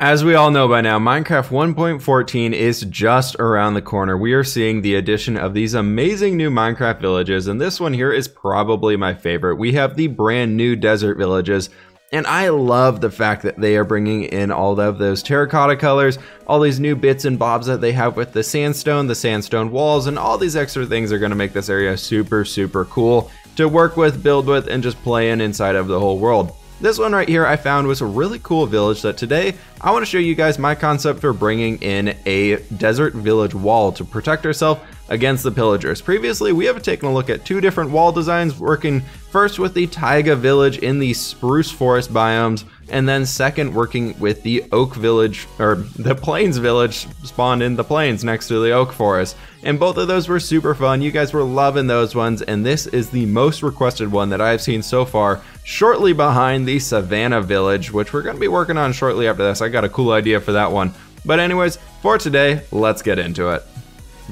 As we all know by now, Minecraft 1.14 is just around the corner. We are seeing the addition of these amazing new Minecraft villages, and this one here is probably my favorite. We have the brand new desert villages, and I love the fact that they are bringing in all of those terracotta colors, all these new bits and bobs that they have with the sandstone walls, and all these extra things are going to make this area super cool to work with, build with, and just play in inside of the whole world. This one right here I found was a really cool village that today I want to show you guys my concept for bringing in a desert village wall to protect ourselves against the pillagers. Previously, we have taken a look at two different wall designs, working first with the taiga village in the spruce forest biomes, and then second working with the oak village, or the plains village spawned in the plains next to the oak forest. And both of those were super fun. You guys were loving those ones, and this is the most requested one that I've seen so far, shortly behind the Savannah village, which we're going to be working on shortly after this. I got a cool idea for that one. But anyways, for today, let's get into it.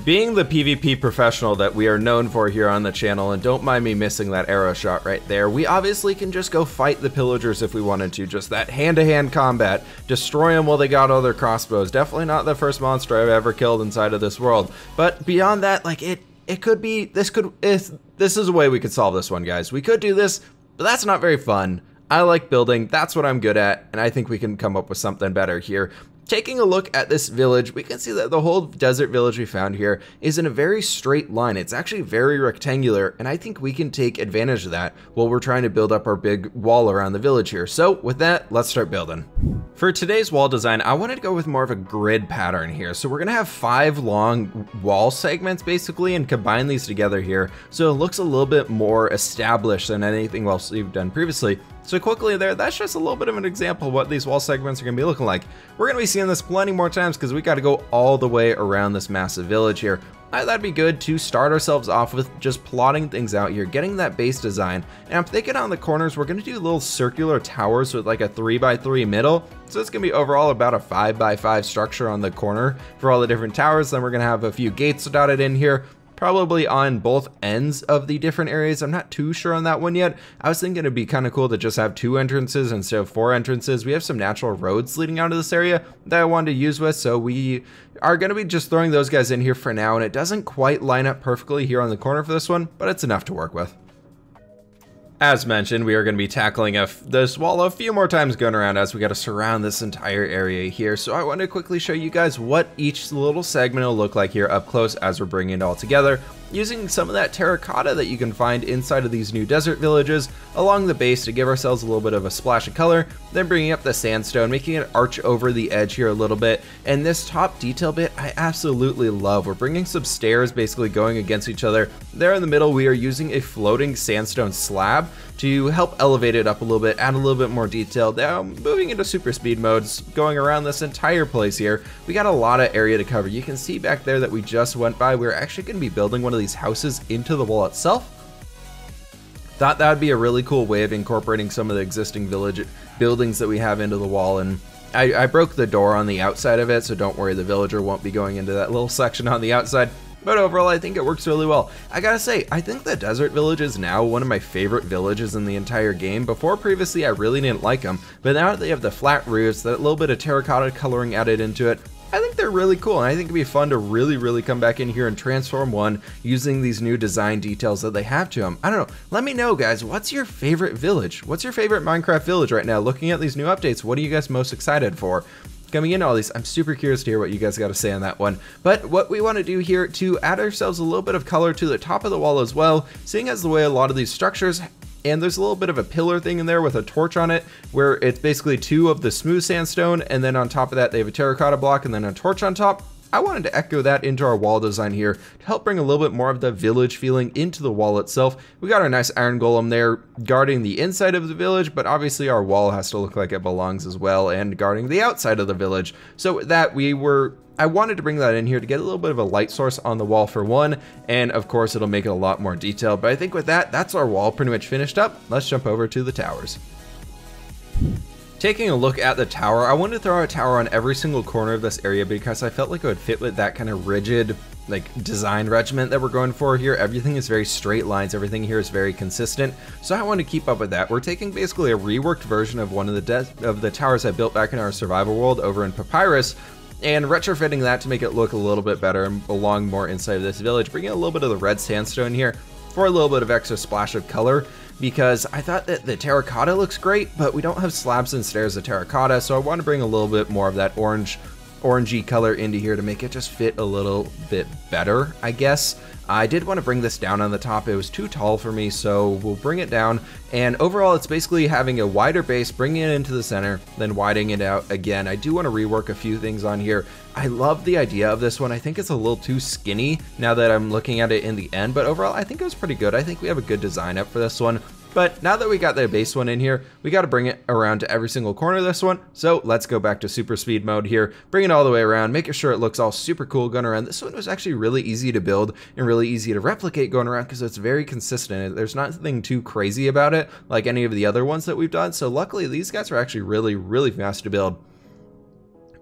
Being the PvP professional that we are known for here on the channel, and don't mind me missing that arrow shot right there, we obviously can just go fight the pillagers if we wanted to. Just that hand-to-hand combat, destroy them while they got all their crossbows. Definitely not the first monster I've ever killed inside of this world. But beyond that, like it could be, this is a way we could solve this one, guys. We could do this, but that's not very fun. I like building, that's what I'm good at, and I think we can come up with something better here. Taking a look at this village, we can see that the whole desert village we found here is in a very straight line. It's actually very rectangular, and I think we can take advantage of that while we're trying to build up our big wall around the village here. So with that, let's start building. For today's wall design, I wanted to go with more of a grid pattern here. So we're gonna have 5 long wall segments basically and combine these together here, so it looks a little bit more established than anything else we've done previously. So quickly there, that's just a little bit of an example of what these wall segments are going to be looking like. We're going to be seeing this plenty more times because we got to go all the way around this massive village here. I thought that'd be good to start ourselves off with just plotting things out here, getting that base design. And I'm thinking on the corners, we're going to do little circular towers with like a 3x3 middle. So it's going to be overall about a 5x5 structure on the corner for all the different towers. Then we're going to have a few gates dotted in here, probably on both ends of the different areas. I'm not too sure on that one yet. I was thinking it'd be kind of cool to just have 2 entrances instead of 4 entrances. We have some natural roads leading out of this area that I wanted to use with, so we are going to be just throwing those guys in here for now, and it doesn't quite line up perfectly here on the corner for this one, but it's enough to work with. As mentioned, we are going to be tackling this wall a few more times going around as we got to surround this entire area here. So I want to quickly show you guys what each little segment will look like here up close as we're bringing it all together, using some of that terracotta that you can find inside of these new desert villages along the base to give ourselves a little bit of a splash of color, then bringing up the sandstone, making it arch over the edge here a little bit. And this top detail bit I absolutely love. We're bringing some stairs basically going against each other. There in the middle, we are using a floating sandstone slab to help elevate it up a little bit, add a little bit more detail. Now moving into super speed modes, going around this entire place here, we got a lot of area to cover. You can see back there that we just went by, we're actually going to be building one of these houses into the wall itself. Thought that would be a really cool way of incorporating some of the existing village buildings that we have into the wall. And I broke the door on the outside of it, so don't worry, the villager won't be going into that little section on the outside. But overall, I think it works really well. I gotta say, I think the desert village is now one of my favorite villages in the entire game. Before, previously, I really didn't like them, but now that they have the flat roofs, that little bit of terracotta coloring added into it, I think they're really cool, and I think it'd be fun to really come back in here and transform one using these new design details that they have to them. I don't know, let me know, guys, what's your favorite village? What's your favorite Minecraft village right now? Looking at these new updates, what are you guys most excited for? Coming into all these, I'm super curious to hear what you guys got to say on that one. But what we want to do here to add ourselves a little bit of color to the top of the wall as well, seeing as the way a lot of these structures, and there's a little bit of a pillar thing in there with a torch on it, where it's basically 2 of the smooth sandstone, and then on top of that they have a terracotta block and then a torch on top. I wanted to echo that into our wall design here to help bring a little bit more of the village feeling into the wall itself. We got our nice iron golem there guarding the inside of the village, but obviously our wall has to look like it belongs as well, and guarding the outside of the village. So that I wanted to bring that in here to get a little bit of a light source on the wall for one, and of course it'll make it a lot more detailed. But I think with that, that's our wall pretty much finished up. Let's jump over to the towers. Taking a look at the tower, I wanted to throw a tower on every single corner of this area because I felt like it would fit with that kind of rigid like design regiment that we're going for here. Everything is very straight lines, everything here is very consistent, so I want to keep up with that. We're taking basically a reworked version of one of the towers I built back in our survival world over in Papyrus, and retrofitting that to make it look a little bit better and belong more inside of this village, bringing a little bit of the red sandstone here for a little bit of extra splash of color, because I thought that the terracotta looks great, but we don't have slabs and stairs of terracotta, so I want to bring a little bit more of that orangey color into here to make it just fit a little bit better, I guess. I did want to bring this down on the top. It was too tall for me, so we'll bring it down. And overall, it's basically having a wider base, bringing it into the center, then widening it out again. I do want to rework a few things on here. I love the idea of this one. I think it's a little too skinny now that I'm looking at it in the end, but overall, I think it was pretty good. I think we have a good design up for this one. But now that we got the base one in here, we got to bring it around to every single corner of this one. So let's go back to super speed mode here, bring it all the way around, making sure it looks all super cool going around. This one was actually really easy to build and really easy to replicate going around because it's very consistent. There's nothing too crazy about it like any of the other ones that we've done. So luckily these guys are actually really, really fast to build.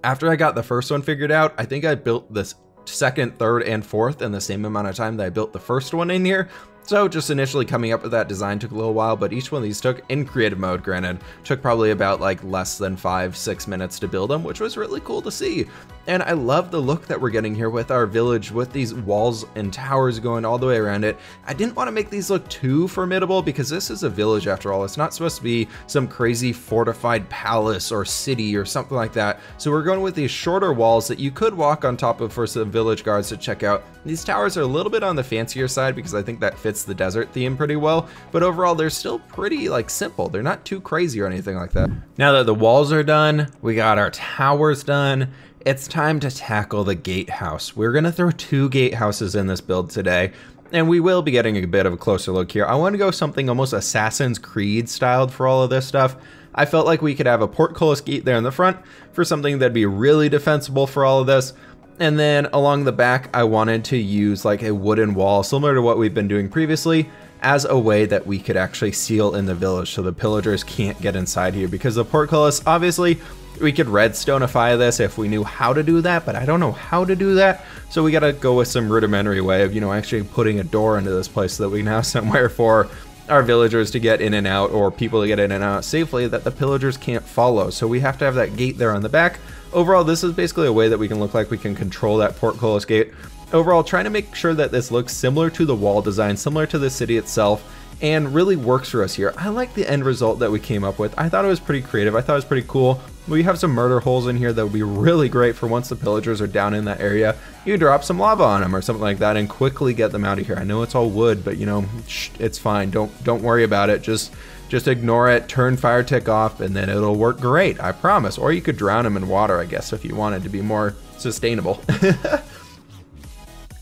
After I got the first one figured out, I think I built this second, third, and fourth in the same amount of time that I built the first one in here. So just initially coming up with that design took a little while, but each one of these took, in creative mode granted, took probably about like less than 5-6 minutes to build them, which was really cool to see. And I love the look that we're getting here with our village, with these walls and towers going all the way around it. I didn't want to make these look too formidable because this is a village after all. It's not supposed to be some crazy fortified palace or city or something like that. So we're going with these shorter walls that you could walk on top of for some village guards to check out. These towers are a little bit on the fancier side because I think that fits the desert theme pretty well, but overall they're still pretty like simple. They're not too crazy or anything like that. Now that the walls are done, we got our towers done, it's time to tackle the gatehouse. We're gonna throw 2 gatehouses in this build today, and we will be getting a bit of a closer look here. I want to go something almost Assassin's Creed styled for all of this stuff. I felt like we could have a portcullis gate there in the front for something that'd be really defensible for all of this. And then along the back, I wanted to use like a wooden wall, similar to what we've been doing previously, as a way that we could actually seal in the village so the pillagers can't get inside here. Because the portcullis, obviously, we could redstoneify this if we knew how to do that, but I don't know how to do that. So we gotta go with some rudimentary way of, actually putting a door into this place so that we can have somewhere for our villagers to get in and out, or people to get in and out safely that the pillagers can't follow. So we have to have that gate there on the back. Overall, this is basically a way that we can look like we can control that portcullis gate. Overall, trying to make sure that this looks similar to the wall design, similar to the city itself, and really works for us here. I like the end result that we came up with. I thought it was pretty creative. I thought it was pretty cool. We have some murder holes in here that would be really great for once the pillagers are down in that area. You drop some lava on them or something like that and quickly get them out of here. I know it's all wood, but it's fine. Don't worry about it. Just ignore it, turn fire tick off, and then it'll work great, I promise. Or you could drown them in water, I guess, if you wanted to be more sustainable.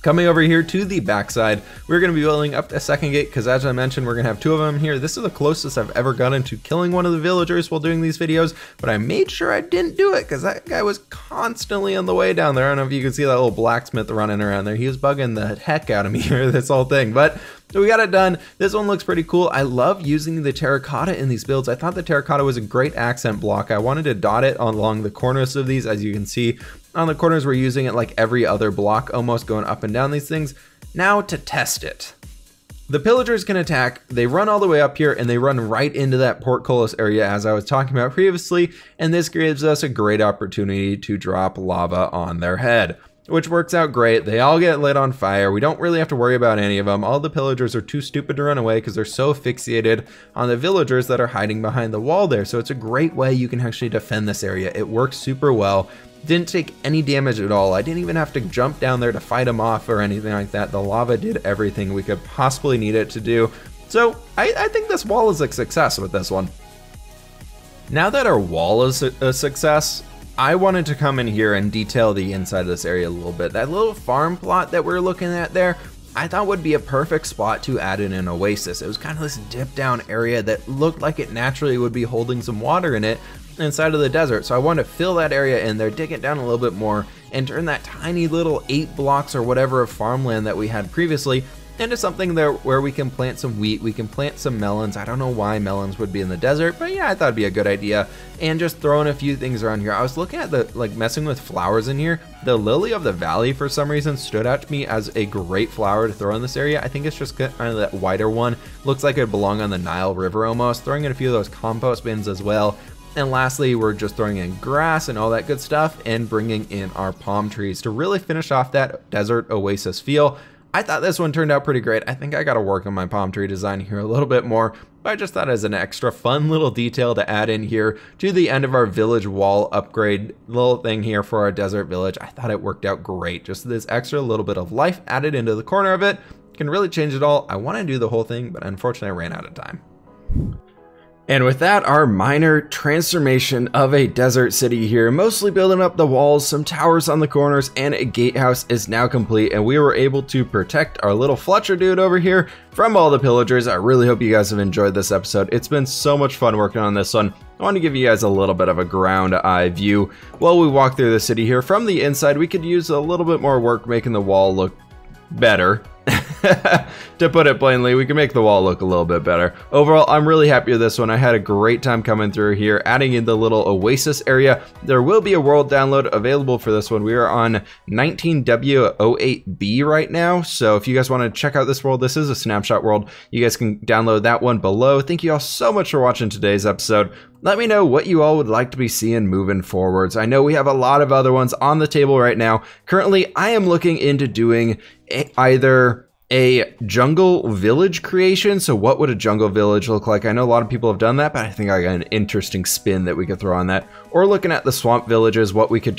Coming over here to the backside, we're going to be building up a second gate because, as I mentioned, we're going to have 2 of them here. This is the closest I've ever gotten to killing one of the villagers while doing these videos, but I made sure I didn't do it because that guy was constantly on the way down there. I don't know if you can see that little blacksmith running around there. He was bugging the heck out of me here, this whole thing, but we got it done. This one looks pretty cool. I love using the terracotta in these builds. I thought the terracotta was a great accent block. I wanted to dot it along the corners of these. As you can see on the corners, we're using it like every other block, almost going up and down these things. Now to test it. The pillagers can attack, they run all the way up here, and they run right into that portcullis area as I was talking about previously, and this gives us a great opportunity to drop lava on their head, which works out great. They all get lit on fire. We don't really have to worry about any of them. All the pillagers are too stupid to run away because they're so fixated on the villagers that are hiding behind the wall there. So it's a great way you can actually defend this area. It works super well. Didn't take any damage at all. I didn't even have to jump down there to fight them off or anything like that. The lava did everything we could possibly need it to do. So I think this wall is a success with this one. Now that our wall is a success, I wanted to come in here and detail the inside of this area a little bit. That little farm plot that we're looking at there, I thought would be a perfect spot to add in an oasis. It was kind of this dip down area that looked like it naturally would be holding some water in it inside of the desert. So I wanted to fill that area in there, dig it down a little bit more, and turn that tiny little 8 blocks or whatever of farmland that we had previously into something there where we can plant some wheat, we can plant some melons. I don't know why melons would be in the desert, but yeah, I thought it'd be a good idea. And just throwing a few things around here. I was looking at the, like, messing with flowers in here. The lily of the valley, for some reason, stood out to me as a great flower to throw in this area. I think it's just kind of that wider one. Looks like it belong on the Nile River almost. Throwing in a few of those compost bins as well. And lastly, we're just throwing in grass and all that good stuff and bringing in our palm trees to really finish off that desert oasis feel. I thought this one turned out pretty great. I think I got to work on my palm tree design here a little bit more, but I just thought as an extra fun little detail to add in here to the end of our village wall upgrade little thing here for our desert village. I thought it worked out great. Just this extra little bit of life added into the corner of it can really change it all. I want to do the whole thing, but unfortunately I ran out of time. And with that, our minor transformation of a desert city here, mostly building up the walls, some towers on the corners, and a gatehouse is now complete, and we were able to protect our little Fletcher dude over here from all the pillagers. I really hope you guys have enjoyed this episode. It's been so much fun working on this one. I want to give you guys a little bit of a ground eye view while we walk through the city here. From the inside, we could use a little bit more work making the wall look better. To put it plainly, we can make the wall look a little bit better. Overall, I'm really happy with this one. I had a great time coming through here, adding in the little Oasis area. There will be a world download available for this one. We are on 19W08B right now, so if you guys want to check out this world, this is a snapshot world. You guys can download that one below. Thank you all so much for watching today's episode. Let me know what you all would like to be seeing moving forwards. I know we have a lot of other ones on the table right now. Currently, I am looking into doing either a jungle village creation. So what would a jungle village look like? I know a lot of people have done that, but I think I got an interesting spin that we could throw on that. Or looking at the swamp villages, what we could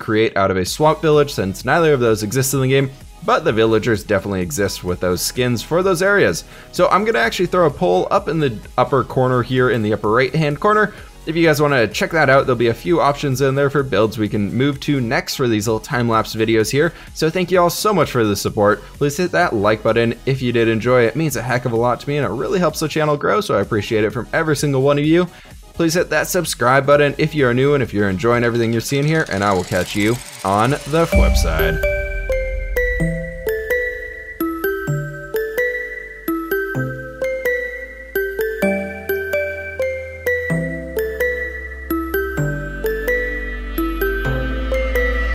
create out of a swamp village, since neither of those exist in the game, but the villagers definitely exist with those skins for those areas. So I'm gonna actually throw a poll up in the upper corner here in the upper right hand corner. If you guys want to check that out, there'll be a few options in there for builds we can move to next for these little time-lapse videos here. So thank you all so much for the support. Please hit that like button if you did enjoy it. It means a heck of a lot to me and it really helps the channel grow, so I appreciate it from every single one of you. Please hit that subscribe button if you are new and if you're enjoying everything you're seeing here, and I will catch you on the flip side.